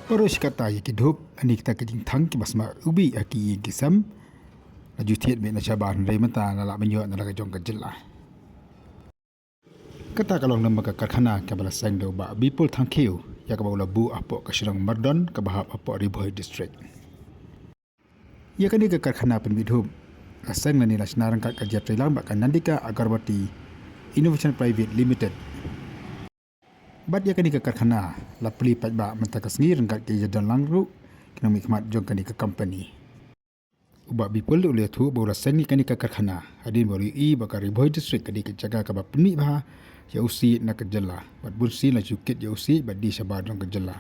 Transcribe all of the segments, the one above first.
Parush kata ye kidhup ani kita kejing thang ki basma ubi aki gisam laju thiet me na chaban re mata na la banyo na la jong ka jilla kata kalong nama ka karkhana ka bala sang do ba bipul thang khiu ya ka bawla bu apo ka shirang mardon ka bahap apo riboi district ya kani ka karkhana pen bidhup asang na ni lasnarang ka jatrelang ba kan nandika agarbati innovation private limited bat ya kani ka karkhana la pli pat ba menta ka sngir ngkat ke jadan langru kena mikmat jong kani ka company uba bipul ule thu bo rasang ni kani ka karkhana adin bori I ba ka riboi district kani ka jaga ka ba pni ba ya usi na ka jalla bat bursi la jukit ya usi ba di sabar jong ka jalla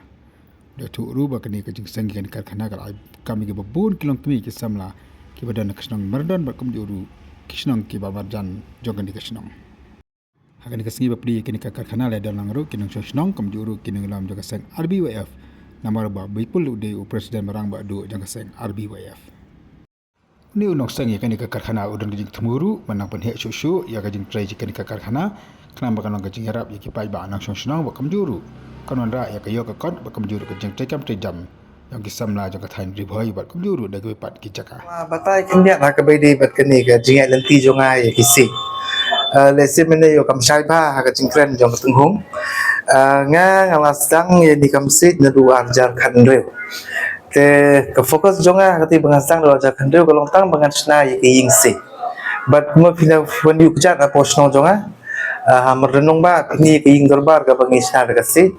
de thu ru ba kani ka jing sangi kani karkhana ka kami ke babun kilong kmi ke samla ki badan ka snong mardon ba kum di uru kisnong ki ba marjan jong kani ka snong akan kasngi bapri kini ka karkhana le dalang ru kinang shnong kam juru kinang lam jaga sang RBYF namar ba bipul de presiden marang ba do jaga sang RBYF ni unok sang ya kini ka karkhana udang jing thmuru manang pen he shushu ya ka jing trai kini ka karkhana kana ba kanong ka jing harap ya ki pai ba nang shnong ba kam juru kanon ra ya ka yo ka kon ba kam juru ka jing trai kam trai jam yang kisamla jaga thain ribhoi ba kam juru da ke pat ki jaka batai kenya na ka bai de bat kani ka jing lenti jonga ya kisi lesi mene yo kam sai ba ka jingkren jong tung hung nga ngalasang ye di kam sit na du arjar khandre te ka fokus jonga ka ti bangasang du arjar khandre ko long tang bangan sna ye ying se but mo pina when you kjat a posno jonga hamar renung ba ni ke ying darbar ka bangisna ka sit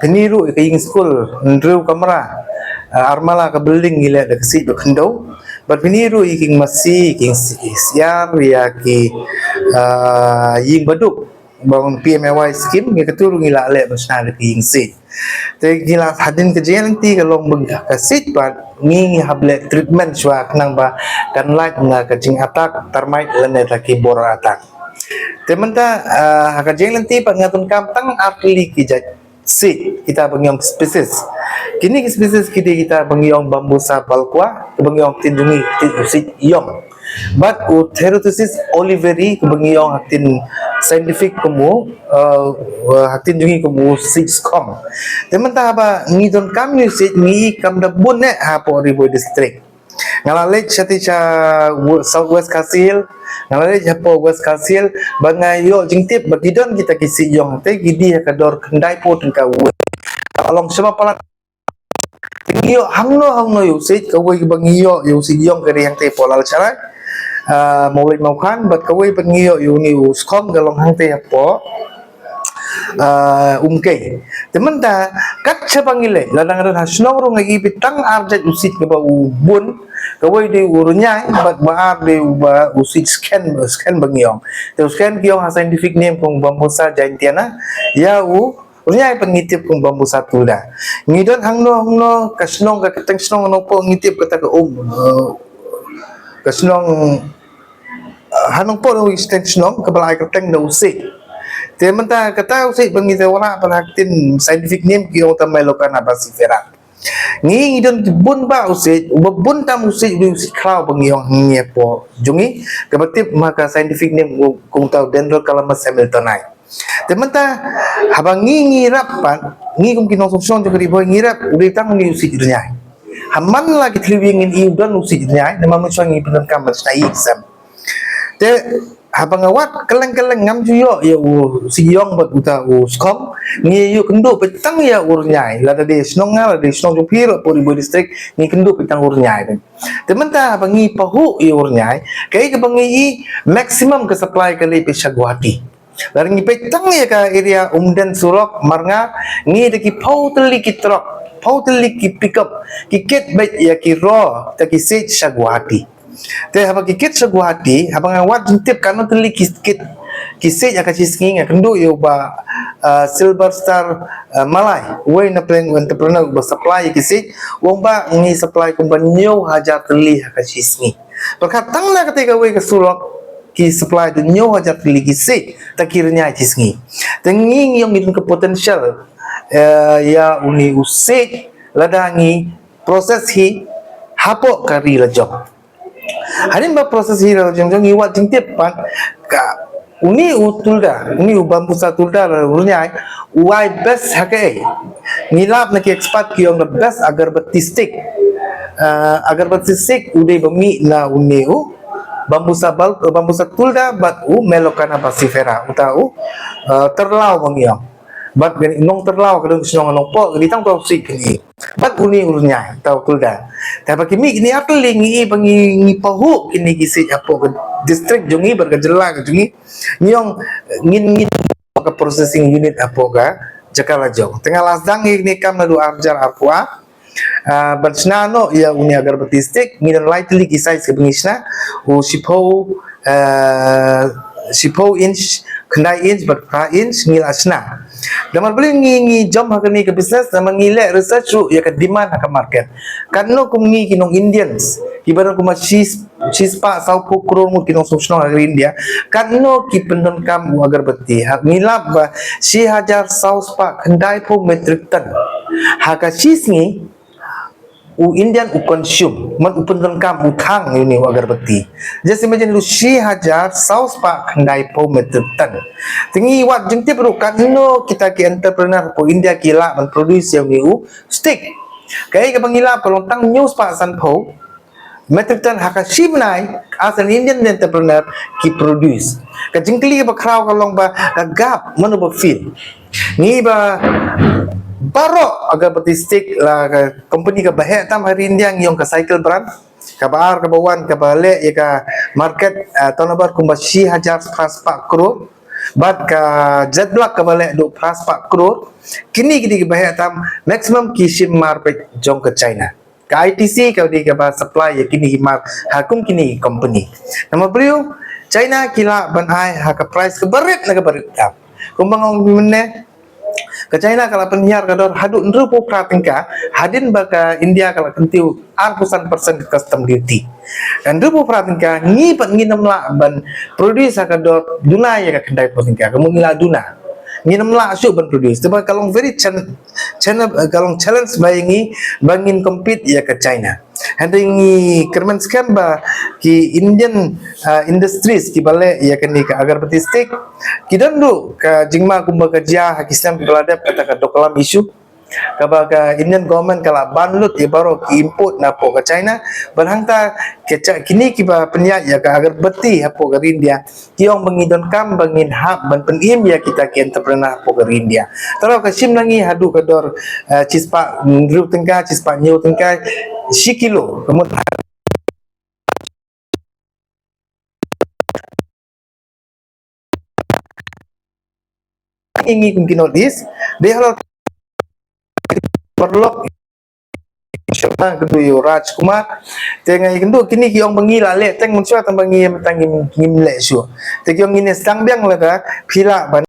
kini ru ke ying school ndru kamera armala ka building gila ka sit do khando but piniru iking masi iking siar ya ki ying baduk bang PMAY scheme ngi katuru ngila le masna le ying si te gila hadin ke nanti kalau bengah ka sit pat ngi hable treatment swa nang ba kan like nga ka jing atak termite lene ta ki bor atak te menta ka nanti pat ngatun kam tang artili ki jat si kita pengiong spesies kini spesies kita pengiong bambusa balqua pengiong tindungi usit iong but Utherothesis oliveri pengiong hatin scientific kamu hatin dungi kamu sixcom teman ta ba ngidon kam usit ngi kam da bun ne ha po ribo district ngalalej chati cha southwest kasil ngalalej hapo west kasil bangayo jingtip bagidon kita kisi yong te gidi ka dor kendai po tengka along sama pala tingyo hangno yusit kawai bangiyo yusit yong kari yang te polal cara mulai maukan bat kawai bangiyo yuni uskom galong hang te hapo umke teman ta kat sapangile ladang ran hasnong ro ngagi pitang arjat usit ke ba ubun kawai de urunya bat baar de uba usit scan bangiong te scan kiong ha scientific name kong bambusa jaintiana ya urunya pengitip kong bambusa tuda ngidon hangno kasnong ka keteng snong no po ngitip kata ka kasnong hanong po no extension ka balai keteng no usit Tementa kata usai bangita wala panakin scientific name kiyo tamay lokan abasifera. Ngi idon bun ba usai bun tam usai cloud bangiyong ngi po jungi kabatip maka scientific name kung taw Dendrocalamus hamiltonii. Tementa habang ngirap pan ngi kung kinososyon jo kariboy ngirap ulitang ni usai dunya. Haman lagi tliwingin iudan usai dunya na mamusyang ipinan kamas na exam. Te habang awat keleng-keleng ngam juyo ya si yong bat uta uskom ngi yu kendo petang ya urnyai la de snong ngala de snong jupiro po ribo district ngi kendo petang urnyai tementa habang ngi pahu ya urnyai kai ke bangi maximum ke supply kali pesha Guwahati la ngi petang ya ka area umden surok marnga ngi de ki pau teli ki trok pau teli ki pickup ki ket bet ya ki ro ta ki se Guwahati te habang kikit sa Guwahati habang awat jintip kanon teli kisik akan cisking kendo yo ba Silver Star Malay way na pleng entrepreneur ba supply kisik wong ba ngi supply kumbanyo hajar teli akan cisking perkatang na ketika way kasulok ki supply dunyo hajar teli kisik takirnya cisking tengi yung itong ke potential ya uni usik ladangi proses hi hapo kari lajok harin ba proses hira jong iwat jingtip pan ka uni utulda uni bambu satulda urunya uai best hake ngilap nak expat ki the best agarbatti stick agarbatti stick udah bami la uni bambu satulda bat melokana basifera utau terlau bangiang bat gani nong terlau kadang sinong nong po gani tang tau sik ni bat uni urunya tau tulda tapi kimi ini akli ngi bangi ngi pahu ini kisi apo district jungi bergejala jungi nyong ngin ke processing unit apo ga jakala jong tengah lasdang ini kam nadu arjar apua bansna no ya uni agar batistik ngidan lightly kisai ke bengisna sipo inch kendai inch berpa inch ngil asna damal beli ngi jom hakani ke business nama ngile research ya ke demand ke market kanno kumngi kinong Indians ibarat kuma cheese pa sau pukro mu kinong susno agar India kanno ki pendon kam agar beti ngilap ba 6000 saus pa kendai po metric ton haka cheese ngi Indian consume man upendon kam uthang ini agar beti just imagine lu 6000 saus pa kandai po metric ton tingi wat jengti perlu kanno kita ki entrepreneur po India kila man produce yang ni stick kai ka pangila pelontang news pa san po metric ton haka shimnai as an Indian entrepreneur ki produce ka jengkli ba kraw ka long ba gap manu ba feel ni ba baro agar betistik lah company ka bahek tam hari India yang ka cycle brand ka baar ka bawan ka bale ya ka market tahun bar kumba 6000 pras pak crore bad ka jet block ka bale do pras pak crore kini ka bahek tam maximum kishim market jong ke China ka ITC ka di ka ba supply ya kini mar hakum kini company nama beliau China kila ban ai ha ka price ka barit na ka barit kumbang mene ke China kalau penyiar kador hadut nrupo pratingka hadin baka India kalau kentiu arpusan persen custom duty dan nrupo pratingka ngipat nginem la ban produce kador duna ya ka kendai pratingka kamu ngila duna nginem la syuk ban produce sebab kalau very kalau challenge bayangi bangin compete ya ke China handingi kerman scam ba ki Indian industries ki bale ya kini ka agar betistik kidan du ka jingma kumba kerja hakisam beladap kata ka dokalam isu ka baga Indian government kala banlut ya baro ki import na po ka China berhangta kini ki ba penya ya ka agar beti hapo ka India kiong bangidon kam bangin hab ban penim ya kita ki entrepreneur po ka India taro ka sim langi hadu kador cispa ndru tengka cispa nyu tengka 10 kilo kemudian ingin mungkin notice dia halal perlu siapa kedua Raj Kumar tengah itu kini kiong bangila le teng muncul tambah ngim tangim ngim le syu te kiong ini sedang biang lah pila